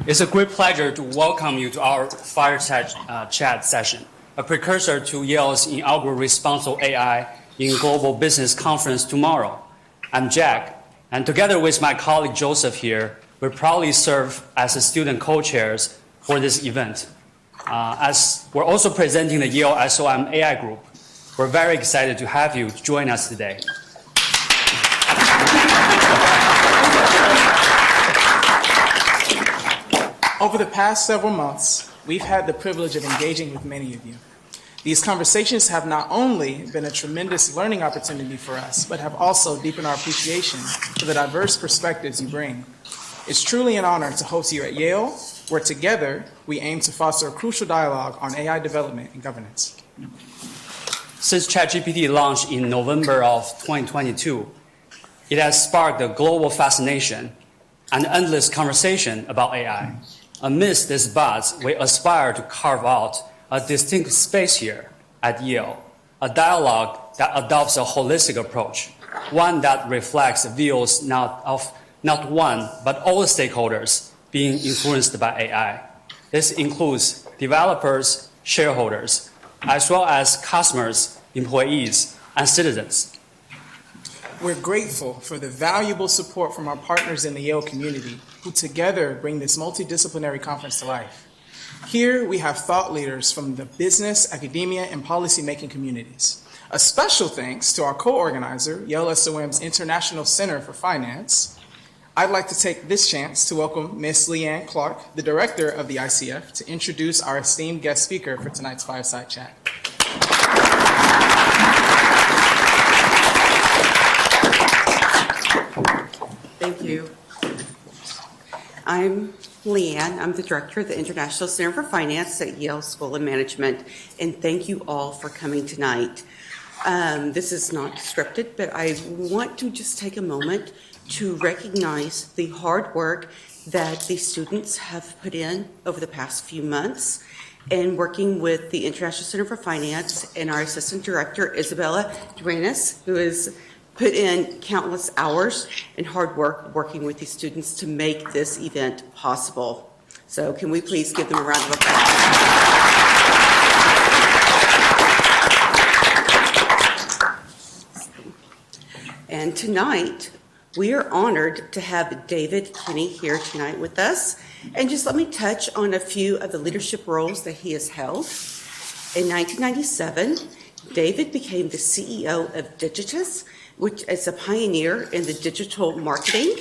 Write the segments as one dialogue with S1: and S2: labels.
S1: It's a great pleasure to welcome you to our Fireside chat session, a precursor to Yale's inaugural Responsible AI in Global Business Conference tomorrow. I'm Jack, and together with my colleague Joseph here, we proudly serve as the student co-chairs for this event. As we're also presenting the Yale SOM AI group, we're very excited to have you join us today.
S2: Over the past several months, we've had the privilege of engaging with many of you. These conversations have not only been a tremendous learning opportunity for us, but have also deepened our appreciation for the diverse perspectives you bring. It's truly an honor to host you at Yale, where together we aim to foster a crucial dialogue on AI development and governance.
S1: Since ChatGPT launched in November of 2022, it has sparked a global fascination and endless conversation about AI. Amidst this buzz, we aspire to carve out a distinct space here at Yale, a dialogue that adopts a holistic approach, one that reflects views not one, but all stakeholders being influenced by AI. This includes developers, shareholders, as well as customers, employees, and citizens.
S2: We're grateful for the valuable support from our partners in the Yale community, who together bring this multidisciplinary conference to life. Here we have thought leaders from the business, academia, and policymaking communities. A special thanks to our co-organizer, Yale SOM's International Center for Finance. I'd like to take this chance to welcome Ms. Leanne Clark, the director of the ICF, to introduce our esteemed guest speaker for tonight's Fireside Chat.
S3: Thank you. I'm Leanne. I'm the director of the International Center for Finance at Yale School of Management, and thank you all for coming tonight. This is not scripted, but I want to just take a moment to recognize the hard work that the students have put in over the past few months and working with the International Center for Finance and our Assistant Director, Isabella Duenas, who has put in countless hours and hard work working with these students to make this event possible. So can we please give them a round of applause? And tonight, we are honored to have David Kinney here tonight with us. And just let me touch on a few of the leadership roles that he has held. In 1997, David became the CEO of Digitus, which is a pioneer in the digital marketing.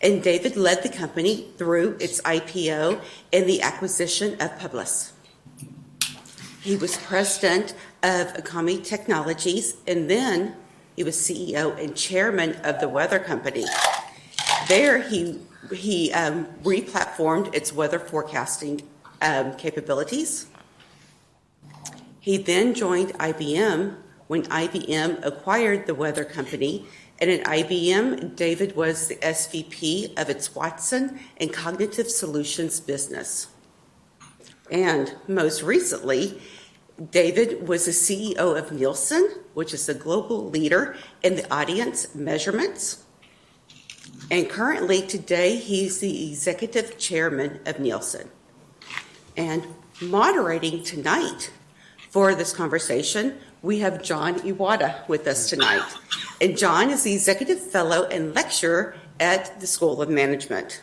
S3: And David led the company through its IPO and the acquisition of Publis. He was president of Akami Technologies, and then he was CEO and chairman of the Weather Company. There, he re-platformed its weather forecasting capabilities. He then joined IBM when IBM acquired the Weather Company, and at IBM, David was the SVP of its Watson and Cognitive Solutions business. And most recently, David was the CEO of Nielsen, which is the global leader in the audience measurements. And currently, today, he's the executive chairman of Nielsen. And moderating tonight for this conversation, we have John Iwata with us tonight. And John is the executive fellow and lecturer at the School of Management.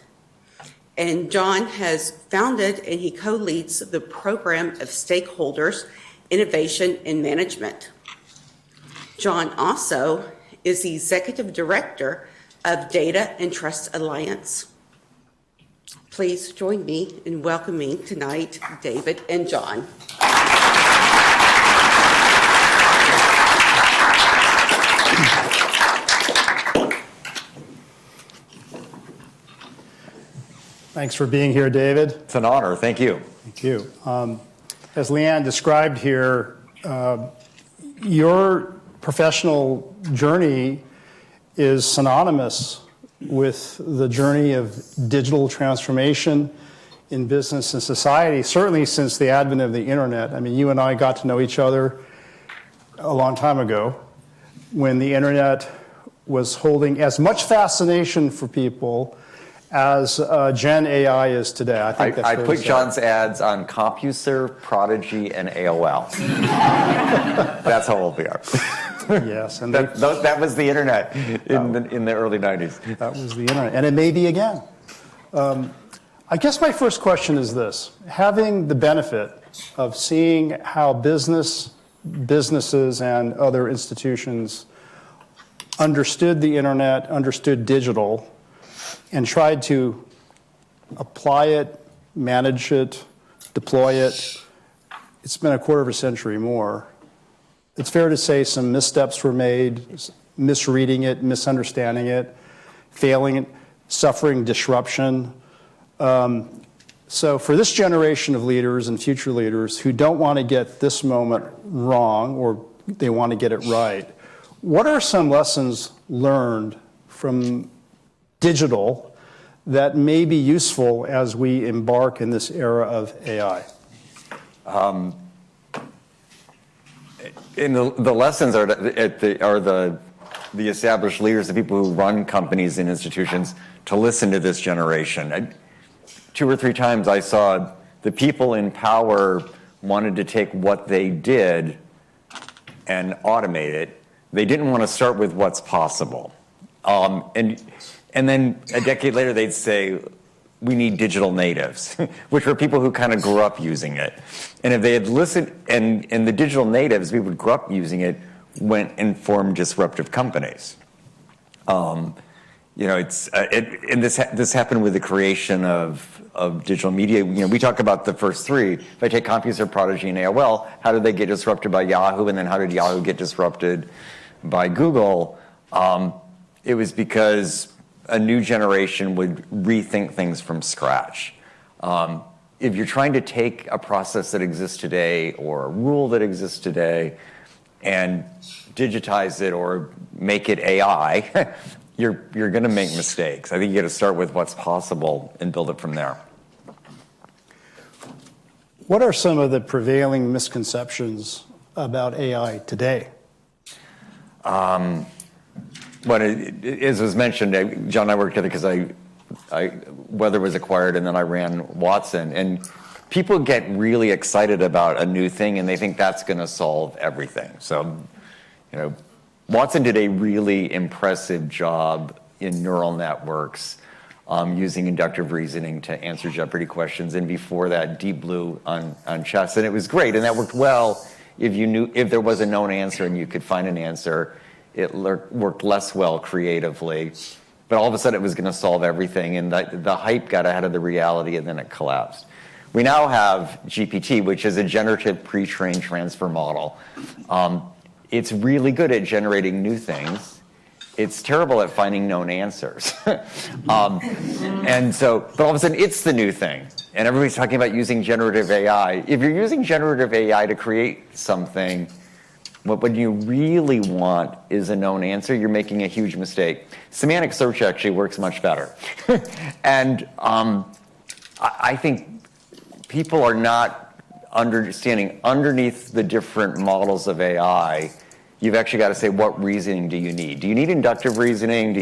S3: And John has founded and he co-leads the program of Stakeholders, Innovation and Management. John also is the executive director of Data and Trust Alliance. Please join me in welcoming tonight David and John.
S4: Thanks for being here, David.
S5: It's an honor. Thank you.
S4: Thank you. As Leanne described here, your professional journey is synonymous with the journey of digital transformation in business and society, certainly since the advent of the internet. I mean, you and I got to know each other a long time ago when the internet was holding as much fascination for people as Gen AI is today. I think that's
S5: I
S4: fair to
S5: put
S4: say.
S5: John's ads on CompuServe, Prodigy, and AOL. That's how old we are.
S4: Yes, and
S5: That was the internet in the early 90s.
S4: that was the internet, and it may be again. I guess my first question is this. Having the benefit of seeing how businesses and other institutions understood the internet, understood digital, and tried to apply it, manage it, deploy it, it's been a quarter of a century more. It's fair to say some missteps were made, misreading it, misunderstanding it, failing it, suffering disruption. So for this generation of leaders and future leaders who don't want to get this moment wrong or they want to get it right, what are some lessons learned from digital that may be useful as we embark in this era of AI?
S5: And the lessons are the established leaders, the people who run companies and institutions, to listen to this generation. 2 or 3 times I saw the people in power wanted to take what they did and automate it. They didn't want to start with what's possible. And then a decade later they'd say, we need digital natives, which were people who kind of grew up using it. And if they had listened, and the digital natives, people who grew up using it, went and formed disruptive companies. This happened with the creation of digital media. We talk about the first 3. If I take CompuServe, Prodigy, and AOL, how did they get disrupted by Yahoo? And then how did Yahoo get disrupted by Google? It was because a new generation would rethink things from scratch. If you're trying to take a process that exists today or a rule that exists today and digitize it or make it AI, you're going to make mistakes. I think you got to start with what's possible and build it from there.
S4: What are some of the prevailing misconceptions about AI today?
S5: But as was mentioned, John and I worked together because Weather was acquired and then I ran Watson. And people get really excited about a new thing and they think that's going to solve everything. So, Watson did a really impressive job in neural networks using inductive reasoning to answer Jeopardy questions. And before that, Deep Blue on chess. And it was great. And that worked well if there was a known answer and you could find an answer. It worked less well creatively, but all of a sudden it was going to solve everything, and the hype got ahead of the reality, and then it collapsed. We now have GPT, which is a generative pre-trained transfer model. It's really good at generating new things. It's terrible at finding known answers. But all of a sudden it's the new thing, and everybody's talking about using generative AI. If you're using generative AI to create something, what you really want is a known answer, you're making a huge mistake. Semantic search actually works much better. And I think people are not understanding underneath the different models of AI, you've actually got to say, what reasoning do you need? Do you need inductive reasoning?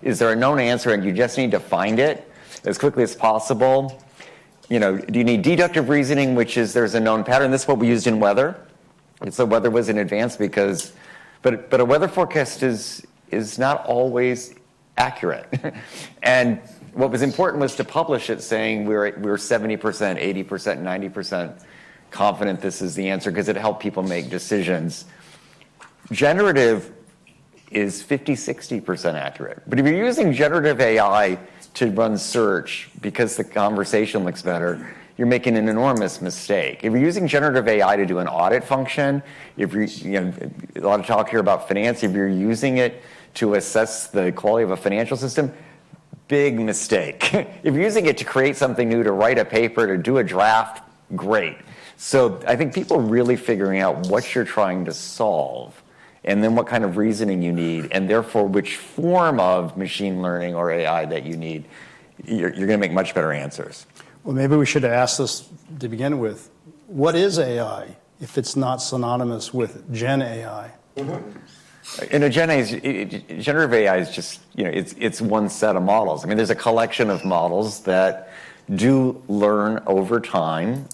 S5: Is there a known answer and you just need to find it as quickly as possible? Do you need deductive reasoning, which is there's a known pattern? This is what we used in weather. So weather was in advance but a weather forecast is not always accurate. And what was important was to publish it saying we're 70%, 80%, 90% confident this is the answer because it helped people make decisions. Generative is 50, 60% accurate. But if you're using generative AI to run search because the conversation looks better, you're making an enormous mistake. If you're using generative AI to do an audit function, a lot of talk here about finance, if you're using it to assess the quality of a financial system, big mistake. If you're using it to create something new, to write a paper, to do a draft, great. So I think people really figuring out what you're trying to solve and then what kind of reasoning you need, and therefore which form of machine learning or AI that you need, you're going to make much better answers.
S4: Well, maybe we should have asked this to begin with. What is AI if it's not synonymous with Gen AI?
S5: In a generative AI is just, it's one set of models. I mean, there's a collection of models that do learn over time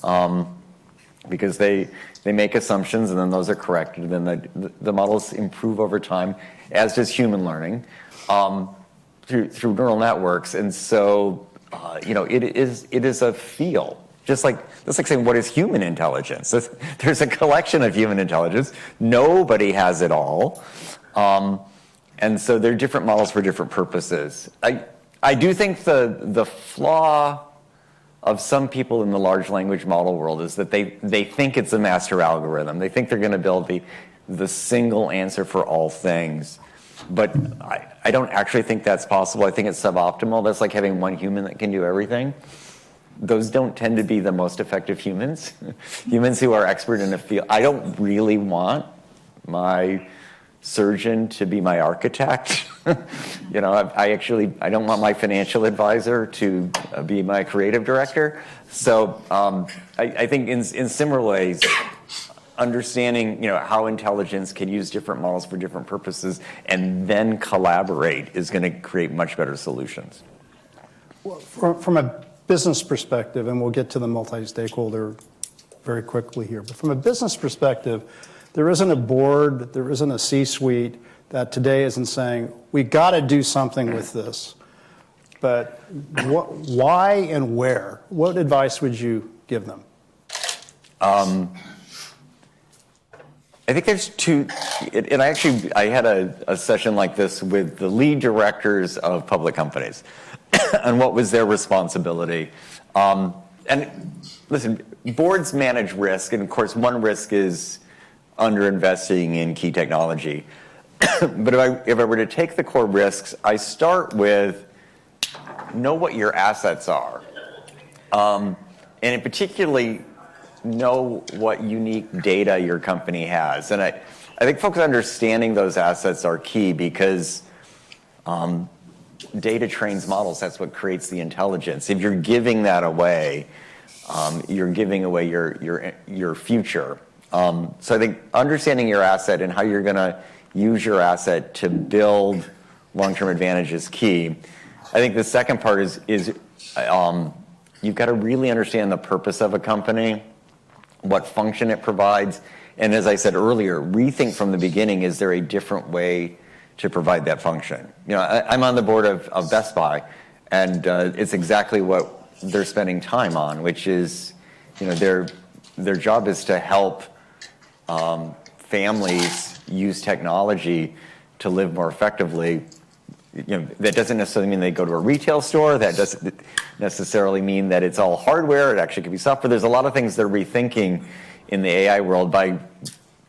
S5: because they make assumptions and then those are corrected, and then the models improve over time, as does human learning through neural networks. And so, it is a field. Just like saying, what is human intelligence? There's a collection of human intelligence. Nobody has it all. And so there are different models for different purposes. I do think the flaw of some people in the large language model world is that they think it's a master algorithm. They think they're going to build the single answer for all things. But I don't actually think that's possible. I think it's suboptimal. That's like having one human that can do everything. Those don't tend to be the most effective humans. Humans who are expert in a field. I don't really want my surgeon to be my architect. I don't want my financial advisor to be my creative director. So I think in similar ways, understanding how intelligence can use different models for different purposes and then collaborate is going to create much better solutions.
S4: Well, from a business perspective, and we'll get to the multi-stakeholder very quickly here, but from a business perspective, there isn't a board, there isn't a C-suite that today isn't saying, we got to do something with this. But why and where? What advice would you give them?
S5: I think there's two, and I had a session like this with the lead directors of public companies on what was their responsibility. And listen, boards manage risk, and of course one risk is underinvesting in key technology. But if I were to take the core risks, I start with know what your assets are. And in particularly, know what unique data your company has. And I think folks understanding those assets are key because data trains models. That's what creates the intelligence. If you're giving that away, you're giving away your future. So I think understanding your asset and how you're going to use your asset to build long-term advantage is key. I think the second part is you've got to really understand the purpose of a company, what function it provides, and as I said earlier, rethink from the beginning, is there a different way to provide that function? I'm on the board of Best Buy, and it's exactly what they're spending time on, which is, their job is to help families use technology to live more effectively. That doesn't necessarily mean they go to a retail store. That doesn't necessarily mean that it's all hardware. It actually could be software. There's a lot of things they're rethinking in the AI world by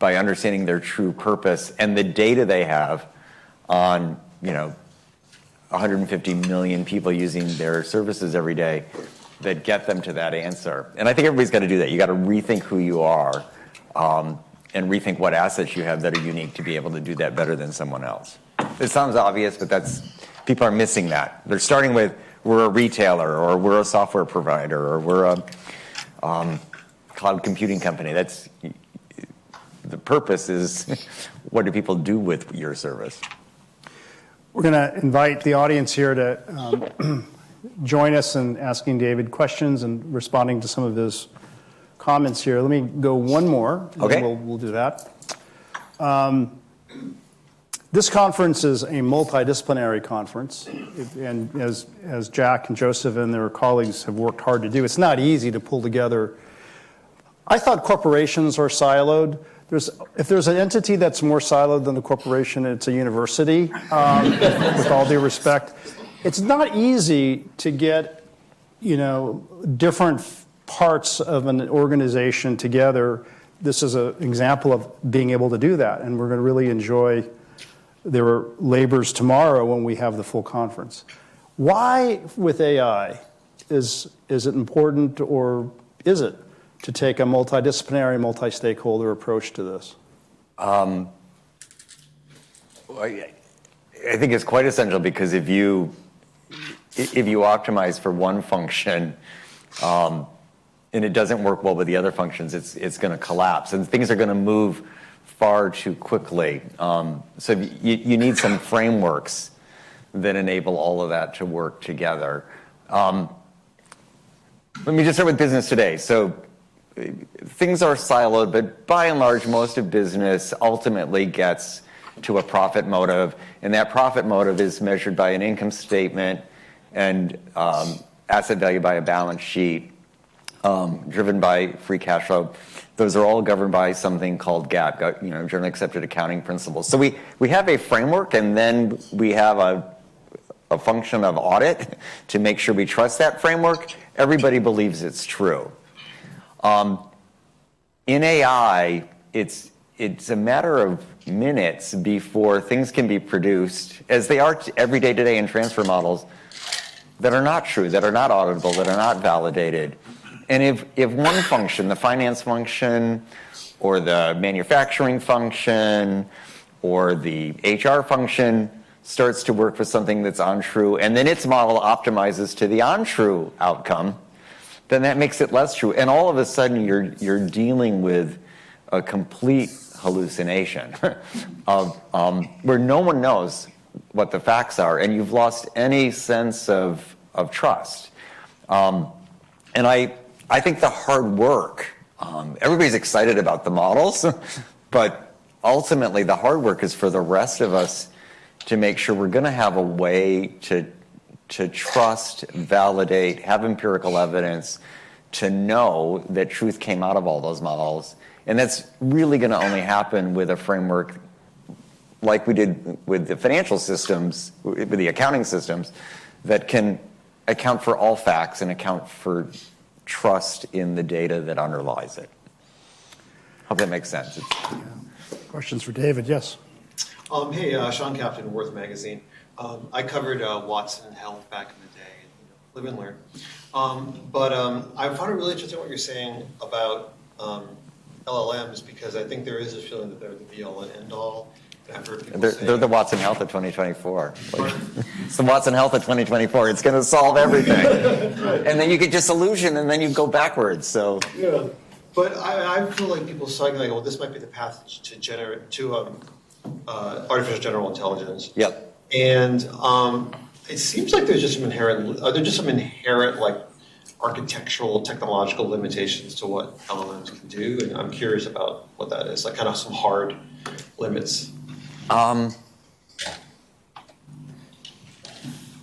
S5: understanding their true purpose and the data they have on 150 million people using their services every day that get them to that answer. And I think everybody's got to do that. You got to rethink who you are and rethink what assets you have that are unique to be able to do that better than someone else. It sounds obvious, but people are missing that. They're starting with, we're a retailer, or we're a software provider, or we're a cloud computing company. The purpose is, what do people do with your service?
S4: We're going to invite the audience here to join us in asking David questions and responding to some of his comments here. Let me go one more.
S5: Okay.
S4: We'll do that. This conference is a multidisciplinary conference, and as Jack and Joseph and their colleagues have worked hard to do, it's not easy to pull together. I thought corporations are siloed. If there's an entity that's more siloed than a corporation, it's a university, with all due respect. It's not easy to get, different parts of an organization together. This is an example of being able to do that, and we're going to really enjoy their labors tomorrow when we have the full conference. Why, with AI, is it important, or is it, to take a multidisciplinary, multi-stakeholder approach to this?
S5: I think it's quite essential because if you optimize for one function and it doesn't work well with the other functions, it's going to collapse, and things are going to move far too quickly. So you need some frameworks that enable all of that to work together. Let me just start with business today. So things are siloed, but by and large, most of business ultimately gets to a profit motive, and that profit motive is measured by an income statement and asset value by a balance sheet, driven by free cash flow. Those are all governed by something called GAAP, generally accepted accounting principles. So we have a framework, and then we have a function of audit to make sure we trust that framework. Everybody believes it's true. In AI, it's a matter of minutes before things can be produced, as they are every day today in transfer models, that are not true, that are not auditable, that are not validated. And if one function, the finance function, or the manufacturing function, or the HR function, starts to work with something that's untrue, and then its model optimizes to the untrue outcome, then that makes it less true. And all of a sudden, you're dealing with a complete hallucination of where no one knows what the facts are, and you've lost any sense of trust. And I think the hard work, everybody's excited about the models, but ultimately the hard work is for the rest of us to make sure we're going to have a way to trust, validate, have empirical evidence, to know that truth came out of all those models. And that's really going to only happen with a framework like we did with the financial systems, with the accounting systems, that can account for all facts and account for trust in the data that underlies it. Hope that makes sense.
S4: Questions for David? Yes.
S6: Hey, Sean Captain, Worth Magazine. I covered Watson Health back in the day, live and learn. But I found it really interesting what you're saying about LLMs, because I think there is a feeling that they're the be-all and end-all. I've heard people say,
S5: they're the Watson Health of 2024. It's the Watson Health of 2024. It's going to solve everything. Right. And then you get disillusioned, and then you go backwards. So
S6: yeah. But I feel like people saying, like, well, this might be the path to artificial general intelligence.
S5: Yep.
S6: And it seems like there's just some inherent like architectural, technological limitations to what LLMs can do, and I'm curious about what that is, like kind of some hard limits.
S5: Well,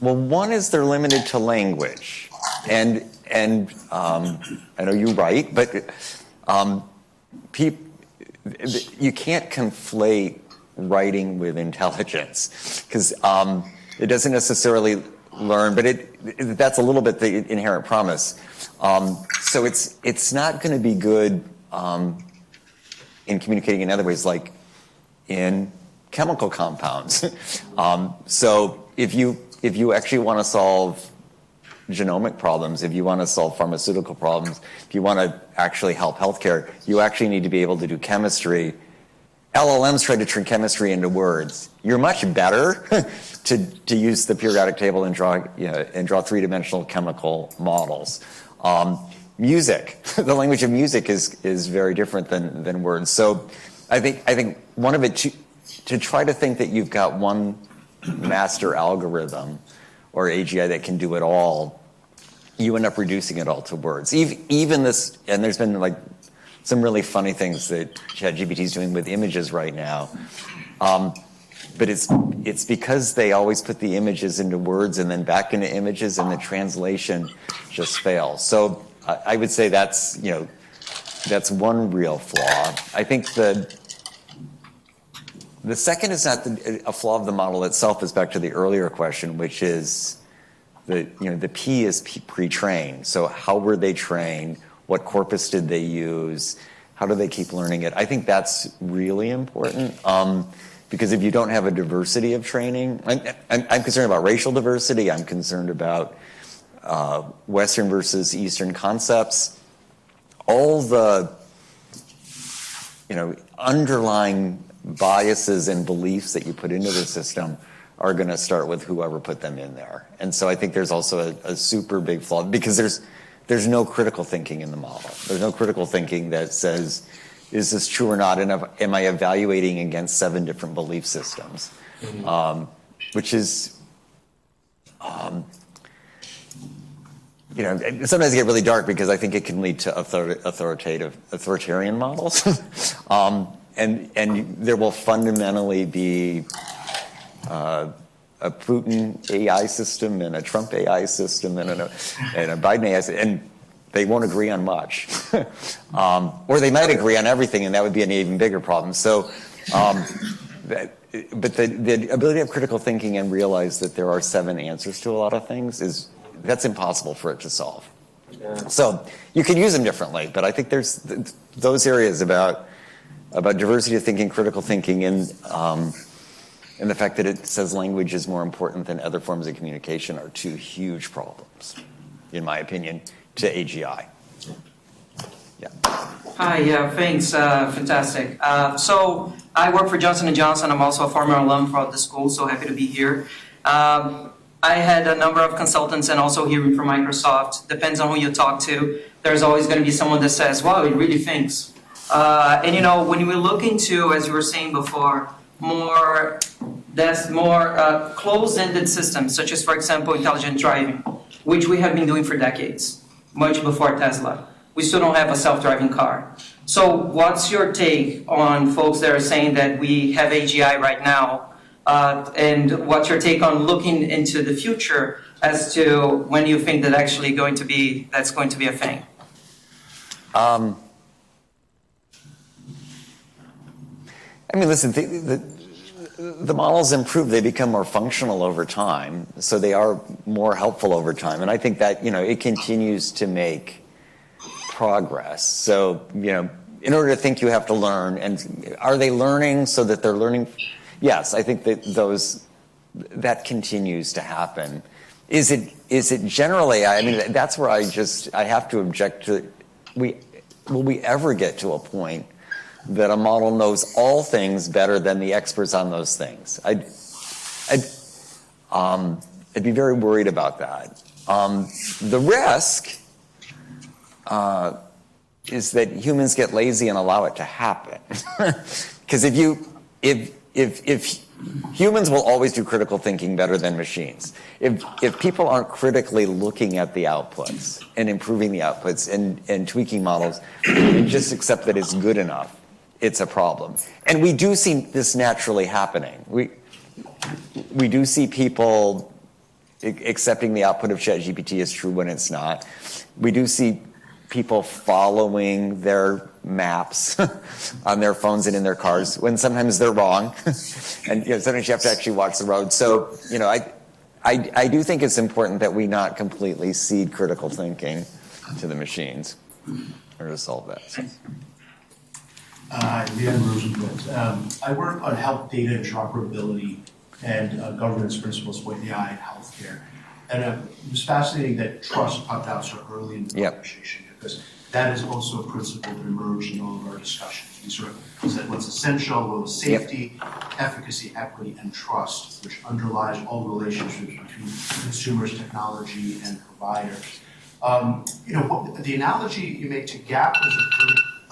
S5: one is they're limited to language, and I know you're right, but you can't conflate writing with intelligence, because it doesn't necessarily learn, but that's a little bit the inherent promise. So it's not going to be good in communicating in other ways, like in chemical compounds. So if you actually want to solve genomic problems, if you want to solve pharmaceutical problems, if you want to actually help healthcare, you actually need to be able to do chemistry. LLMs try to turn chemistry into words. You're much better to use the periodic table and draw three-dimensional chemical models. Music, the language of music is very different than words. So I think one of it to try to think that you've got one master algorithm or AGI that can do it all, you end up reducing it all to words. Even this, and there's been like some really funny things that ChatGPT is doing with images right now. But it's because they always put the images into words and then back into images, and the translation just fails. So I would say that's one real flaw. I think the second is not a flaw of the model itself. Is back to the earlier question, which is the P is pre-trained. So how were they trained? What corpus did they use? How do they keep learning it? I think that's really important, because if you don't have a diversity of training, I'm concerned about racial diversity. I'm concerned about Western versus Eastern concepts. All the underlying biases and beliefs that you put into the system are going to start with whoever put them in there. And so I think there's also a super big flaw, because there's no critical thinking in the model. There's no critical thinking that says, is this true or not? And am I evaluating against 7 different belief systems? Which is, sometimes get really dark because I think it can lead to authoritarian models. And there will fundamentally be a Putin AI system and a Trump AI system and a Biden AI system, and they won't agree on much. Or they might agree on everything, and that would be an even bigger problem. So, but the ability to have critical thinking and realize that there are 7 answers to a lot of things that's impossible for it to solve.
S6: Yeah.
S5: So you can use them differently, but I think there's those areas about diversity of thinking, critical thinking, and the fact that it says language is more important than other forms of communication are 2 huge problems, in my opinion, to AGI. Yeah.
S7: Hi, thanks, fantastic. So I work for Johnson & Johnson. I'm also a former alum throughout the school, so happy to be here. I had a number of consultants and also hearing from Microsoft. Depends on who you talk to. There's always going to be someone that says, wow, it really thinks. And when we look into, as you were saying before, more closed-ended systems, such as, for example, intelligent driving, which we have been doing for decades, much before Tesla. We still don't have a self-driving car. So what's your take on folks that are saying that we have AGI right now? And what's your take on looking into the future as to when you think that's going to be a thing?
S5: Listen, the models improve. They become more functional over time, so they are more helpful over time. And I think that, it continues to make progress. So, in order to think, you have to learn. And are they learning so that they're learning? Yes, I think that continues to happen. Is it general AI? That's where I have to object to. Will we ever get to a point that a model knows all things better than the experts on those things? I'd be very worried about that. The risk is that humans get lazy and allow it to happen. Because if humans will always do critical thinking better than machines. If people aren't critically looking at the outputs and improving the outputs and tweaking models and just accept that it's good enough, it's a problem. And we do see this naturally happening. We do see people accepting the output of ChatGPT as true when it's not. We do see people following their maps on their phones and in their cars when sometimes they're wrong. And sometimes you have to actually watch the road. So, I do think it's important that we not completely cede critical thinking to the machines in order to solve that.
S8: Leon Rosenblatt. I work on health data interoperability and governance principles with AI in healthcare. And it was fascinating that trust popped out so early in the conversation, because that is also a principle that emerged in all of our discussions. We sort of said what's essential was safety, efficacy, equity, and trust, which underlies all relationships between consumers, technology, and providers. The analogy you make to GAP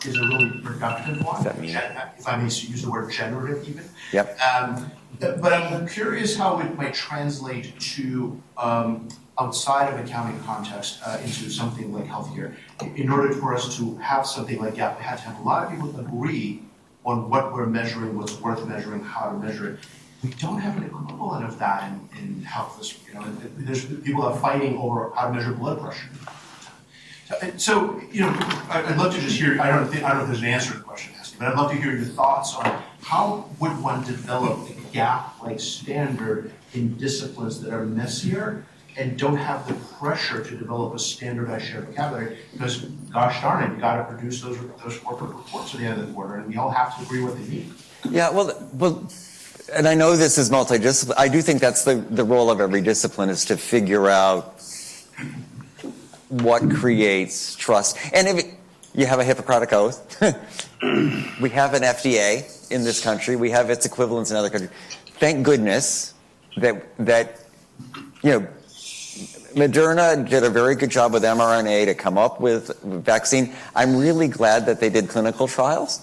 S8: is a really productive one. If I may use the word generative even.
S5: Yep.
S8: But I'm curious how it might translate to outside of accounting context into something like healthcare. In order for us to have something like GAP, we had to have a lot of people agree on what we're measuring, what's worth measuring, how to measure it. We don't have an equivalent of that in health. There's people are fighting over how to measure blood pressure. So, I'd love to just hear, I don't know if there's an answer to the question, but I'd love to hear your thoughts on how would one develop a GAP-like standard in disciplines that are messier and don't have the pressure to develop a standardized shared vocabulary, because gosh darn it, you got to produce those corporate reports at the end of the quarter, and we all have to agree what they mean.
S5: Yeah, well, and I know this is multidisciplinary. I do think that's the role of every discipline, is to figure out what creates trust. And if you have a Hippocratic Oath, we have an FDA in this country, we have its equivalents in other countries. Thank goodness that Moderna did a very good job with mRNA to come up with vaccine. I'm really glad that they did clinical trials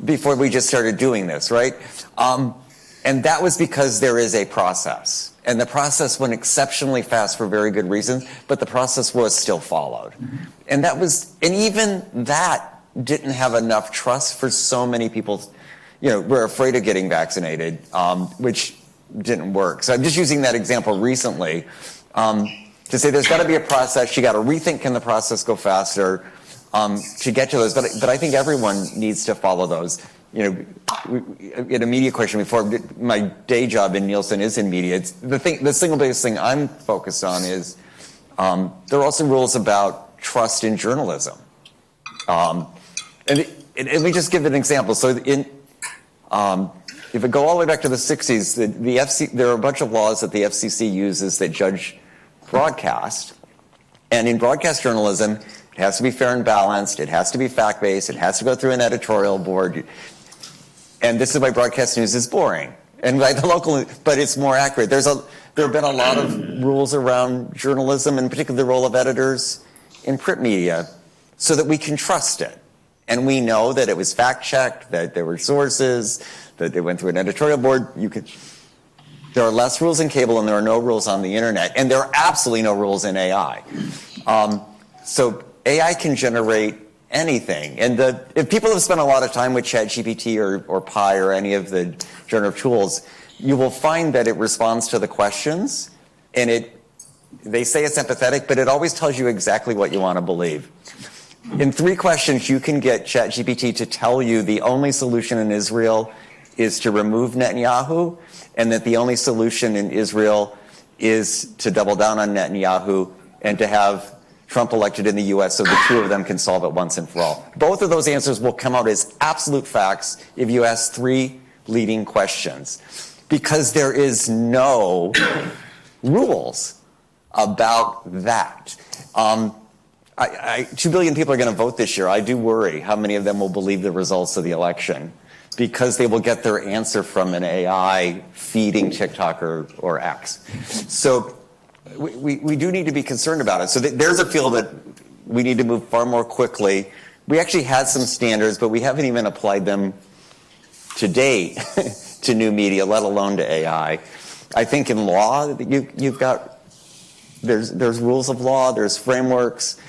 S5: before we just started doing this, right? And that was because there is a process. And the process went exceptionally fast for very good reasons, but the process was still followed. And even that didn't have enough trust for so many people, were afraid of getting vaccinated, which didn't work. So I'm just using that example recently to say there's got to be a process. You got to rethink, can the process go faster to get to those? But I think everyone needs to follow those. We had a media question before. My day job in Nielsen is in media. The single biggest thing I'm focused on is there are also rules about trust in journalism. And let me just give an example. So if I go all the way back to the 60s, there are a bunch of laws that the FCC uses that judge broadcast. And in broadcast journalism, it has to be fair and balanced. It has to be fact-based. It has to go through an editorial board. And this is why broadcast news is boring. And by the local, but it's more accurate. There have been a lot of rules around journalism, and particularly the role of editors in print media, so that we can trust it. And we know that it was fact-checked, that there were sources, that they went through an editorial board. There are less rules in cable, and there are no rules on the internet. And there are absolutely no rules in AI. So AI can generate anything. And if people have spent a lot of time with ChatGPT or Pi or any of the generative tools, you will find that it responds to the questions, and they say it's empathetic, but it always tells you exactly what you want to believe. In 3 questions, you can get ChatGPT to tell you the only solution in Israel is to remove Netanyahu, and that the only solution in Israel is to double down on Netanyahu and to have Trump elected in the U.S. so the two of them can solve it once and for all. Both of those answers will come out as absolute facts if you ask 3 leading questions, because there is no rules about that. 2 billion people are going to vote this year. I do worry how many of them will believe the results of the election, because they will get their answer from an AI feeding TikTok or X. So we do need to be concerned about it. So there's a field that we need to move far more quickly. We actually had some standards, but we haven't even applied them to date to new media, let alone to AI. I think in law, you've got, there's rules of law, there's frameworks.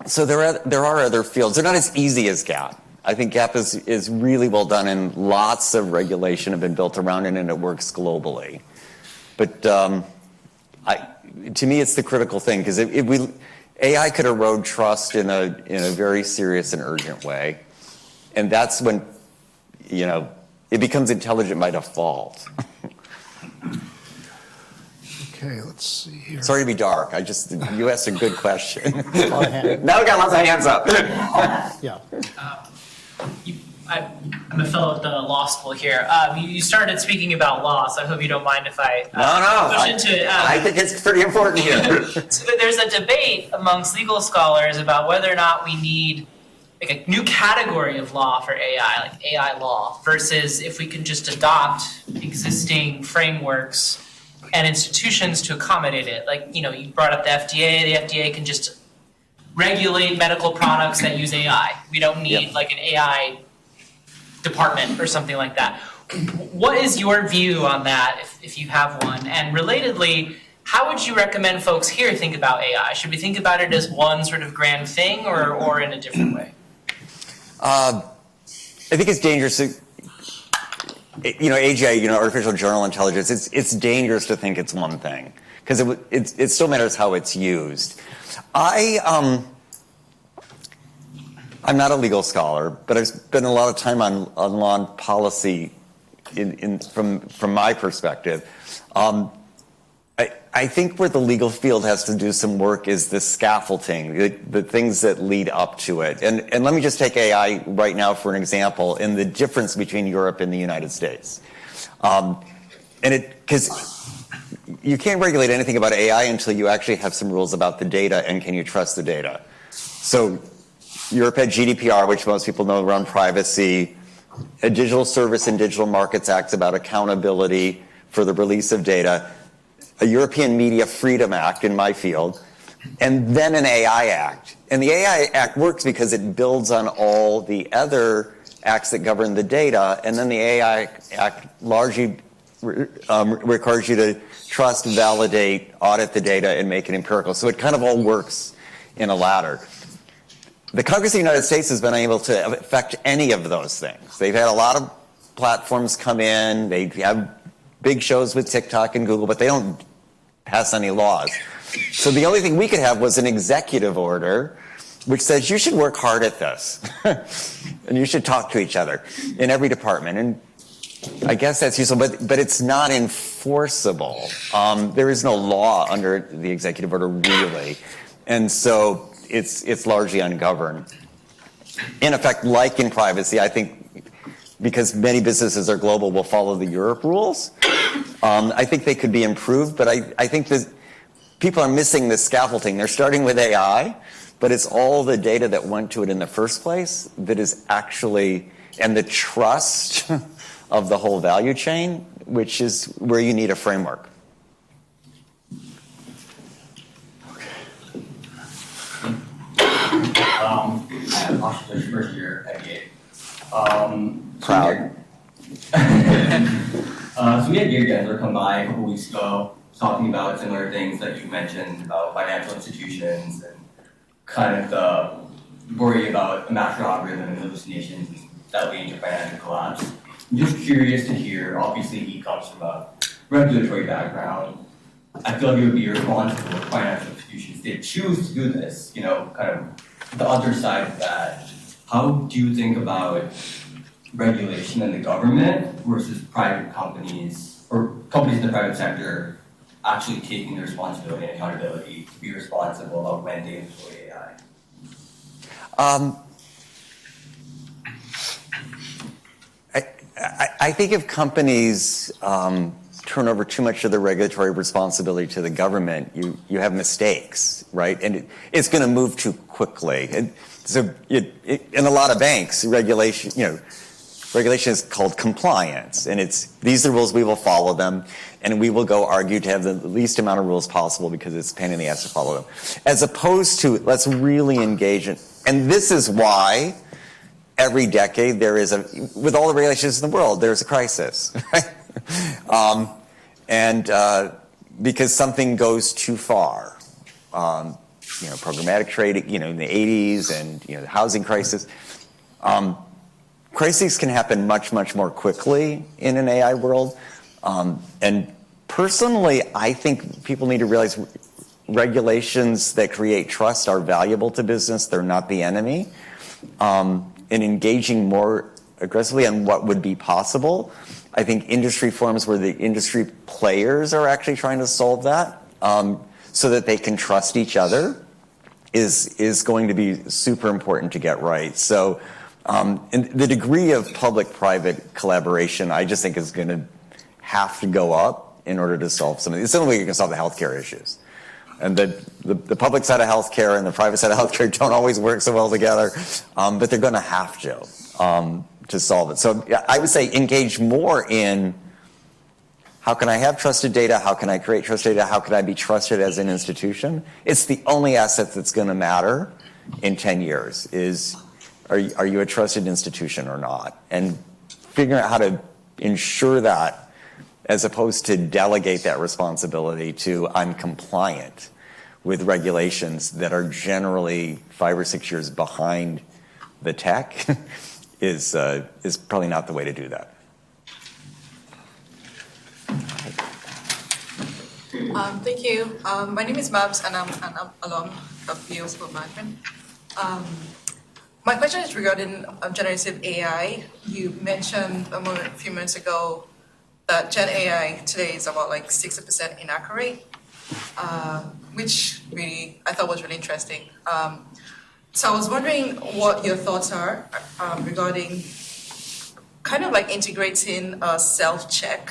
S5: So there are other fields. They're not as easy as GAP. I think GAP is really well done, and lots of regulation have been built around it, and it works globally. But to me, it's the critical thing, because AI could erode trust in a very serious and urgent way, and that's when it becomes intelligent by default.
S4: Okay, let's see here.
S5: Sorry to be dark. You asked a good question.
S4: Now we
S5: got lots of hands up.
S4: Yeah.
S9: I'm a fellow at the law school here. You started speaking about law, so I hope you don't mind if I push into it.
S5: I think it's pretty important here.
S9: So there's a debate amongst legal scholars about whether or not we need like a new category of law for AI, like AI law, versus if we can just adopt existing frameworks and institutions to accommodate it. Like, you brought up the FDA. The FDA can just regulate medical products that use AI. We don't need like an AI department or something like that. What is your view on that, if you have one? And relatedly, how would you recommend folks here think about AI? Should we think about it as one sort of grand thing or in a different way?
S5: I think it's dangerous to, AGI, artificial general intelligence, it's dangerous to think it's one thing, because it still matters how it's used. I'm not a legal scholar, but I've spent a lot of time on law and policy from my perspective. I think where the legal field has to do some work is the scaffolding, the things that lead up to it. And let me just take AI right now for an example, and the difference between Europe and the United States. Because you can't regulate anything about AI until you actually have some rules about the data, and can you trust the data? So Europe had GDPR, which most people know around privacy, a Digital Service and Digital Markets Act about accountability for the release of data. a European Media Freedom Act in my field, and then an AI Act. And the AI Act works because it builds on all the other acts that govern the data, and then the AI Act largely requires you to trust, validate, audit the data, and make it empirical. So it kind of all works in a ladder. The Congress of the United States has been able to affect any of those things. They've had a lot of platforms come in, they have big shows with TikTok and Google, but they don't pass any laws. So the only thing we could have was an executive order which says you should work hard at this and you should talk to each other in every department. And I guess that's useful, but it's not enforceable. There is no law under the executive order really, and so it's largely ungoverned. In effect, like in privacy, I think because many businesses are global, will follow the Europe rules. I think they could be improved, but I think that people are missing the scaffolding. They're starting with AI, but it's all the data that went to it in the first place that is actually, and the trust of the whole value chain, which is where you need a framework.
S10: I have Oscar's first year at Yale.
S5: Proud.
S10: So we had Yale Gensler come by a couple weeks ago talking about similar things that you mentioned about financial institutions and kind of the worry about a master algorithm and hallucinations that lead to financial collapse. I'm just curious to hear, obviously he comes from a regulatory background. I feel like it would be irresponsible if financial institutions did choose to do this, kind of the other side of that. How do you think about regulation in the government versus private companies or companies in the private sector actually taking the responsibility and accountability to be responsible about when they employ AI?
S5: I think if companies turn over too much of the regulatory responsibility to the government, you have mistakes, right? And it's going to move too quickly. And so in a lot of banks, regulation is called compliance, and these are the rules, we will follow them, and we will go argue to have the least amount of rules possible because it's a pain in the ass to follow them. As opposed to, let's really engage in, and this is why every decade there is with all the regulations in the world, there's a crisis, right? Because something goes too far. Programmatic trading, in the 80s and, the housing crisis. Crises can happen much, much more quickly in an AI world. And personally, I think people need to realize regulations that create trust are valuable to business. They're not the enemy. And engaging more aggressively on what would be possible. I think industry forums where the industry players are actually trying to solve that so that they can trust each other is going to be super important to get right. So and the degree of public-private collaboration, I just think is going to have to go up in order to solve some of these. It's the only way you can solve the healthcare issues. And the public side of healthcare and the private side of healthcare don't always work so well together, but they're going to have to solve it. So I would say engage more in how can I have trusted data? How can I create trusted data? How can I be trusted as an institution? It's the only asset that's going to matter in 10 years is are you a trusted institution or not? And figuring out how to ensure that as opposed to delegate that responsibility to I'm compliant with regulations that are generally 5 or 6 years behind the tech is probably not the way to do that.
S11: Thank you. My name is Mabs, and I'm an alum of Yale School of Management. My question is regarding generative AI. You mentioned a few minutes ago that Gen AI today is about 60% inaccurate, which really I thought was really interesting. So I was wondering what your thoughts are regarding kind of integrating a self-check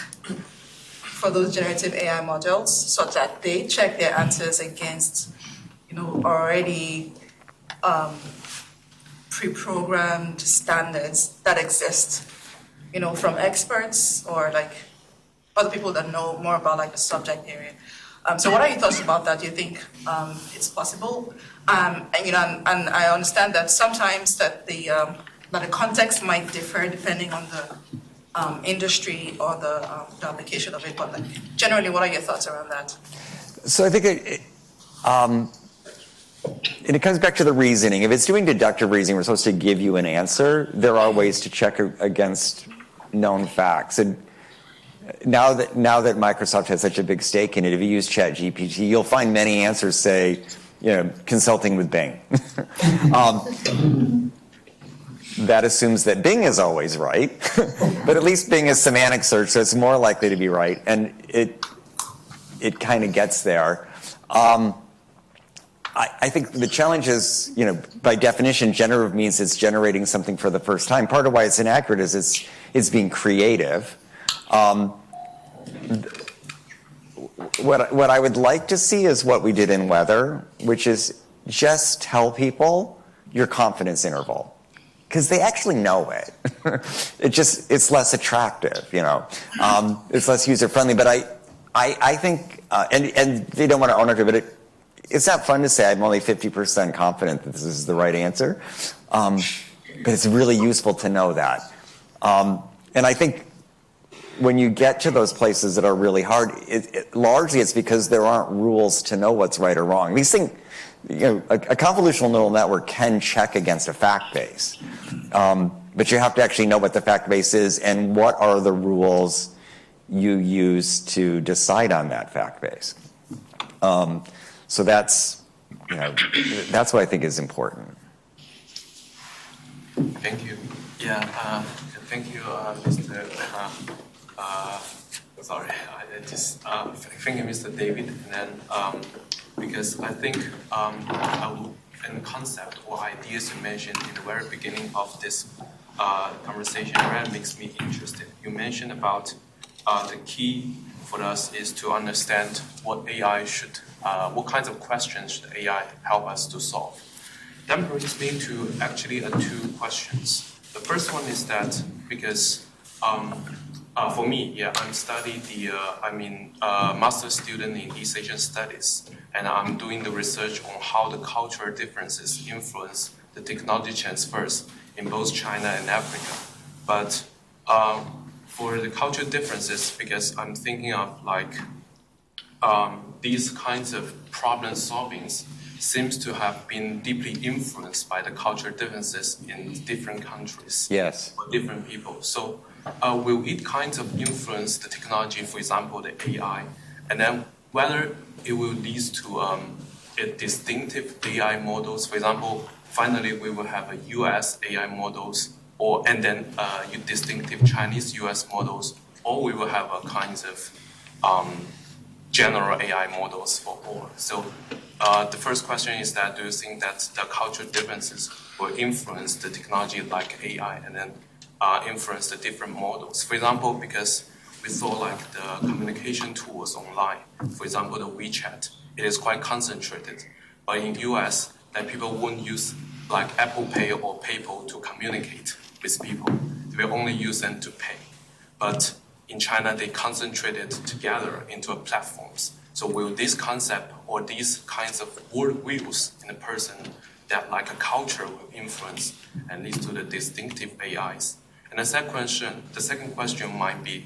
S11: for those generative AI models so that they check their answers against, already pre-programmed standards that exist, from experts or other people that know more about the subject area. So what are your thoughts about that? Do you think it's possible? And I understand that sometimes that the context might differ depending on the industry or the application of it. But generally, what are your thoughts around that?
S5: So I think and it comes back to the reasoning. If it's doing deductive reasoning, we're supposed to give you an answer. There are ways to check against known facts. And now that Microsoft has such a big stake in it, if you use ChatGPT, you'll find many answers say, consulting with Bing. That assumes that Bing is always right, but at least Bing is semantic search, so it's more likely to be right, and it kind of gets there. I think the challenge is, by definition, generative means it's generating something for the first time. Part of why it's inaccurate is it's being creative. What I would like to see is what we did in weather, which is just tell people your confidence interval, because they actually know it. It's less attractive, it's less user friendly. But I think, and they don't want to own it, but it's not fun to say I'm only 50% confident that this is the right answer. But it's really useful to know that. And I think when you get to those places that are really hard, largely it's because there aren't rules to know what's right or wrong. These things, a convolutional neural network can check against a fact base. But you have to actually know what the fact base is and what are the rules you use to decide on that fact base. So that's what I think is important.
S12: Thank you. Yeah, thank you, Mr. Sorry, thank you, Mr. David. And then, because I think a concept or ideas you mentioned in the very beginning of this conversation really makes me interested. You mentioned about the key for us is to understand what AI should, what kinds of questions should AI help us to solve. That brings me to actually two questions. The first one is that because for me, I'm studying master's student in East Asian Studies, and I'm doing the research on how the cultural differences influence the technology transfers in both China and Africa. But for the cultural differences, because I'm thinking of these kinds of problem solvings seems to have been deeply influenced by the cultural differences in different countries.
S5: Yes.
S12: Or different people. So will it kind of influence the technology, for example, the AI, and then whether it will lead to a distinctive AI models? For example, finally we will have a US AI models, and then distinctive Chinese US models, or we will have a kinds of general AI models for all. So the first question is that, do you think that the cultural differences will influence the technology like AI and then influence the different models? For example, because we saw the communication tools online, for example, the WeChat, it is quite concentrated. But in US, people won't use Apple Pay or PayPal to communicate with people. They will only use them to pay. But in China, they concentrated together into platforms. So will this concept or these kinds of word wheels in a person that a culture will influence and lead to the distinctive AIs? And the second question might be,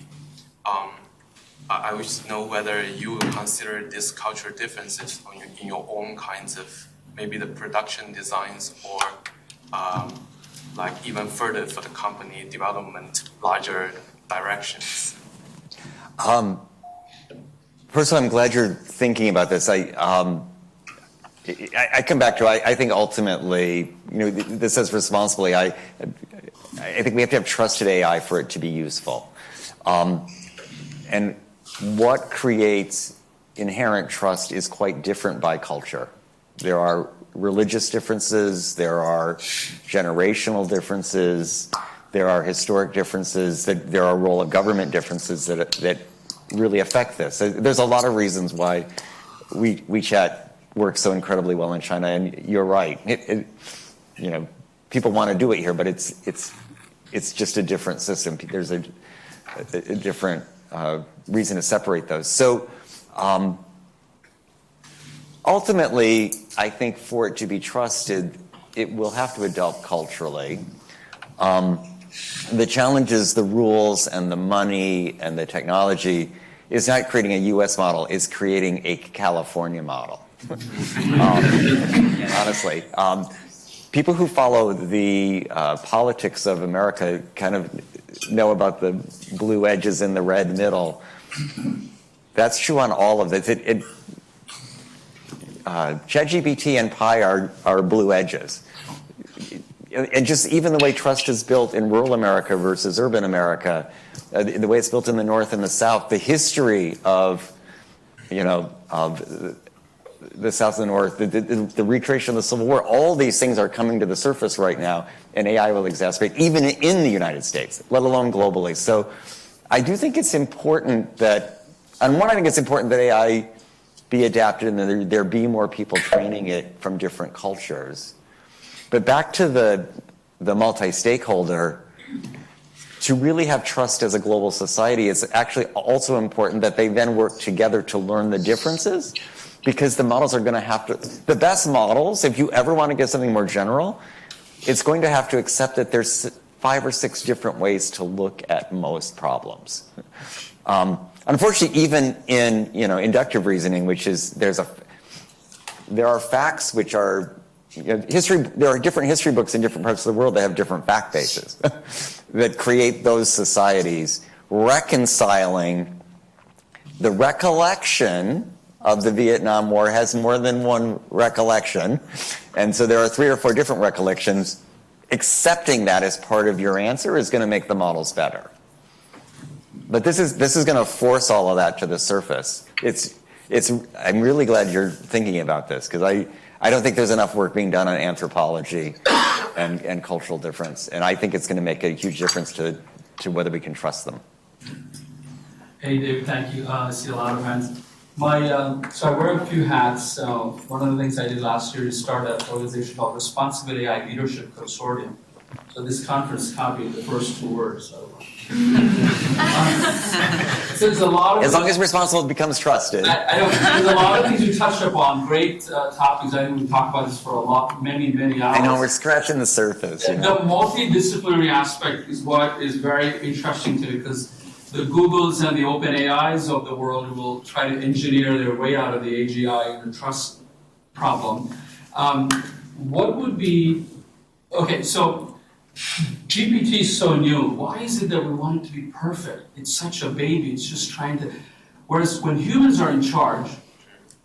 S12: I wish to know whether you will consider these cultural differences in your own kinds of maybe the production designs or even further for the company development, larger directions.
S5: First of all, I'm glad you're thinking about this. I come back to, I think ultimately, this says responsibly, I think we have to have trusted AI for it to be useful. And what creates inherent trust is quite different by culture. There are religious differences, there are generational differences, there are historic differences, there are role of government differences that really affect this. There's a lot of reasons why WeChat works so incredibly well in China, and you're right. People want to do it here, but it's just a different system. There's a different reason to separate those. So ultimately, I think for it to be trusted, it will have to adopt culturally. The challenge is the rules and the money and the technology is not creating a U.S. model, it's creating a California model. Honestly. People who follow the politics of America kind of know about the blue edges and the red middle. That's true on all of this. ChatGPT and Pi are blue edges. And just even the way trust is built in rural America versus urban America, the way it's built in the North and the South, the history of the South and the North, the recreation of the Civil War, all these things are coming to the surface right now, and AI will exacerbate, even in the United States, let alone globally. So I do think it's important that, on one, I think it's important that AI be adapted and that there be more people training it from different cultures. But back to the multi-stakeholder, to really have trust as a global society, it's actually also important that they then work together to learn the differences, because the models are going to have to, the best models, if you ever want to get something more general, it's going to have to accept that there's 5 or 6 different ways to look at most problems. Unfortunately, even in inductive reasoning, which is there are facts which are history. There are different history books in different parts of the world that have different fact bases that create those societies, reconciling the recollection of the Vietnam War has more than one recollection, and so there are 3 or 4 different recollections. Accepting that as part of your answer is going to make the models better. But this is going to force all of that to the surface. I'm really glad you're thinking about this, because I don't think there's enough work being done on anthropology and cultural difference, and I think it's going to make a huge difference to whether we can trust them.
S13: Hey, David, thank you. I see a lot of hands. So I wear a few hats. One of the things I did last year is start an organization called Responsible AI Leadership Consortium. So this conference copied the first 2 words. So there's a lot of,
S5: as long as responsible becomes trusted.
S13: I don't, there's a lot of things you touched upon. Great topics. I think we talked about this for many hours.
S5: I know, we're scratching the surface.
S13: The multidisciplinary aspect is what is very interesting to me, because the Googles and the OpenAIs of the world will try to engineer their way out of the AGI and the trust problem. What would be, okay, so GPT is so new. Why is it that we want it to be perfect? It's such a baby, it's just trying to, whereas when humans are in charge,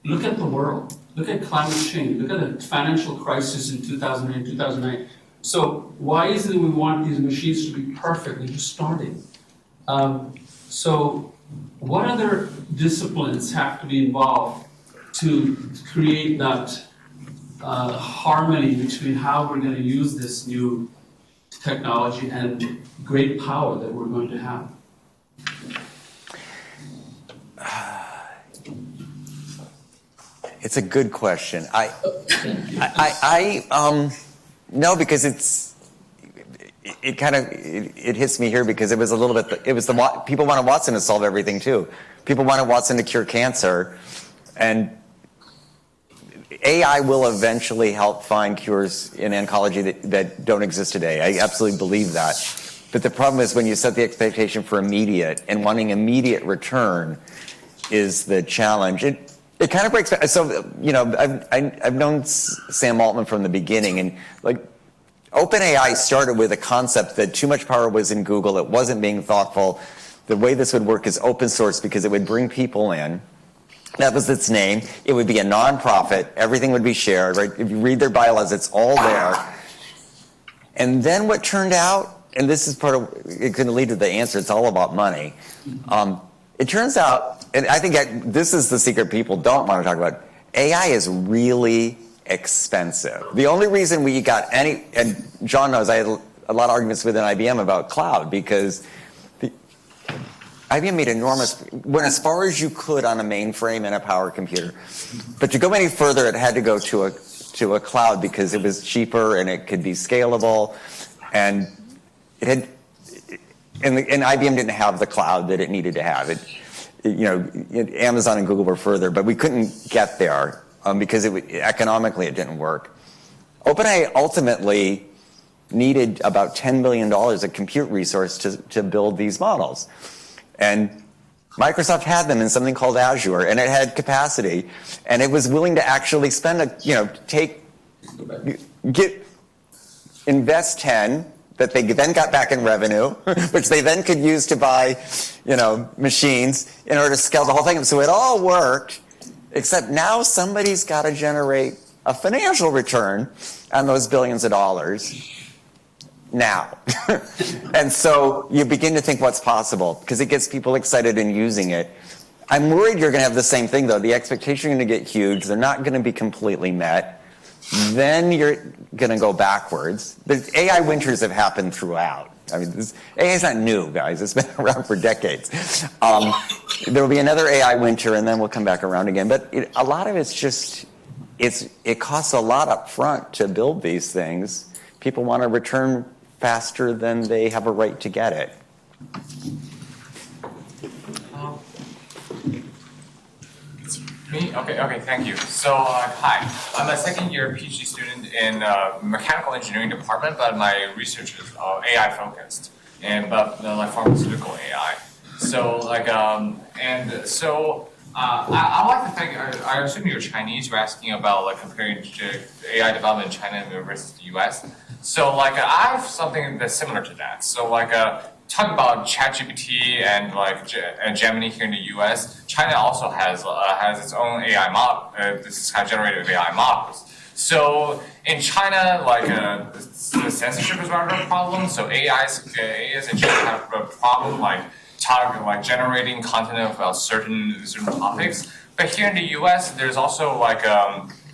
S13: look at the world, look at climate change, look at the financial crisis in 2008, 2009. So why is it that we want these machines to be perfect? They're just starting. So what other disciplines have to be involved to create that harmony between how we're going to use this new technology and great power that we're going to have?
S5: It's a good question. No, because it hits me here because it was a little bit, people wanted Watson to solve everything too. People wanted Watson to cure cancer, and AI will eventually help find cures in oncology that don't exist today. I absolutely believe that. But the problem is when you set the expectation for immediate, and wanting immediate return is the challenge. It kind of breaks. So, I've known Sam Altman from the beginning, and OpenAI started with a concept that too much power was in Google. It wasn't being thoughtful. The way this would work is open source because it would bring people in. That was its name. It would be a nonprofit. Everything would be shared, right? If you read their bylaws, it's all there. And then what turned out, and this is part of, it's going to lead to the answer, it's all about money. It turns out, and I think this is the secret people don't want to talk about, AI is really expensive. The only reason we got any, and John knows I had a lot of arguments within IBM about cloud, because IBM made went as far as you could on a mainframe and a power computer. But to go any further, it had to go to a cloud because it was cheaper and it could be scalable, and and IBM didn't have the cloud that it needed to have. Amazon and Google were further, but we couldn't get there. because economically it didn't work. OpenAI ultimately needed about $10 billion of compute resource to build these models. And Microsoft had them in something called Azure, and it had capacity, and it was willing to actually spend invest 10 that they then got back in revenue, which they then could use to buy, machines in order to scale the whole thing. So it all worked, except now somebody's got to generate a financial return on those billions of dollars now. And so you begin to think what's possible, because it gets people excited in using it. I'm worried you're going to have the same thing, though. The expectations are going to get huge. They're not going to be completely met. Then you're going to go backwards. The AI winters have happened throughout. I mean, AI is not new, guys. It's been around for decades. There will be another AI winter, and then we'll come back around again. But a lot of it's just, it costs a lot up front to build these things. People want a return faster than they have a right to get it.
S14: Me? Okay, thank you. So, hi. I'm a second-year PhD student in mechanical engineering department, but my research is AI focused, but like pharmaceutical AI. So, I like to think. I assume you're Chinese. You're asking about comparing AI development in China versus the U.S. So, I have something that's similar to that. So, talk about ChatGPT and and Gemini here in the U.S. China also has its own AI model. This is kind of generative AI models. So in China, the censorship is rather a problem. So AIs in China have a problem generating content about certain topics. But here in the U.S., there's also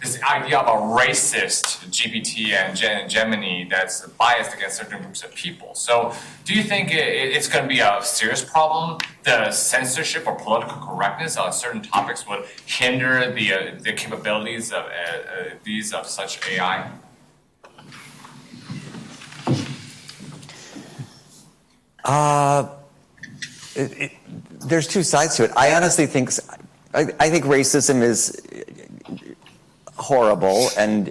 S14: this idea of a racist GPT and Gemini that's biased against certain groups of people. So do you think it's going to be a serious problem? The censorship or political correctness on certain topics would hinder the capabilities of such AI?
S5: There's two sides to it. I honestly think racism is horrible, and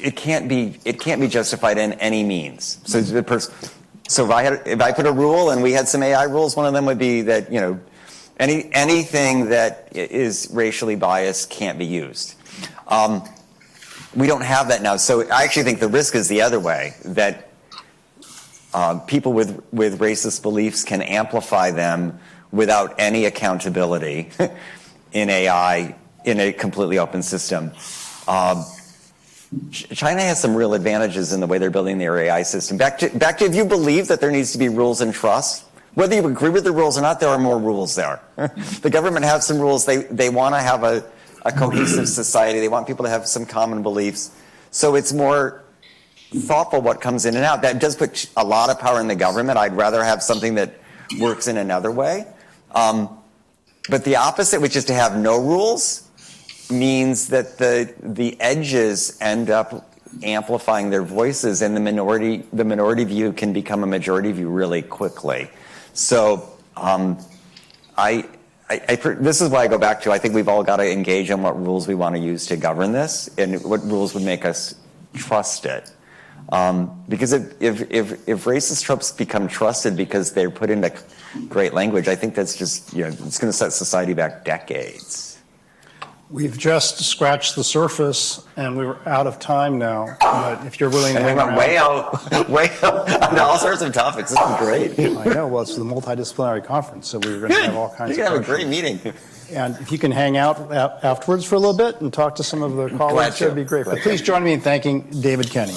S5: it can't be justified in any means. So if I put a rule, and we had some AI rules, one of them would be that anything that is racially biased can't be used. We don't have that now, so I actually think the risk is the other way, that people with racist beliefs can amplify them without any accountability in AI, in a completely open system. China has some real advantages in the way they're building their AI system. Back to if you believe that there needs to be rules and trust, whether you agree with the rules or not, there are more rules there. The government has some rules. They want to have a cohesive society. They want people to have some common beliefs. So it's more thoughtful what comes in and out. That does put a lot of power in the government. I'd rather have something that works in another way. But the opposite, which is to have no rules, means that the edges end up amplifying their voices, and the minority view can become a majority view really quickly. So this is why I go back to, I think we've all got to engage on what rules we want to use to govern this, and what rules would make us trust it. Because if racist tropes become trusted because they're put into great language, I think that's just, it's going to set society back decades.
S4: We've just scratched the surface, and we're out of time now. But if you're willing to hang around,
S5: way out on all sorts of topics. This is great.
S4: I know. Well, it's the multidisciplinary conference, so we were going to have all kinds of.
S5: You're going to have a great meeting.
S4: And if you can hang out afterwards for a little bit and talk to some of the colleagues, that'd be great. But please join me in thanking David Kenny.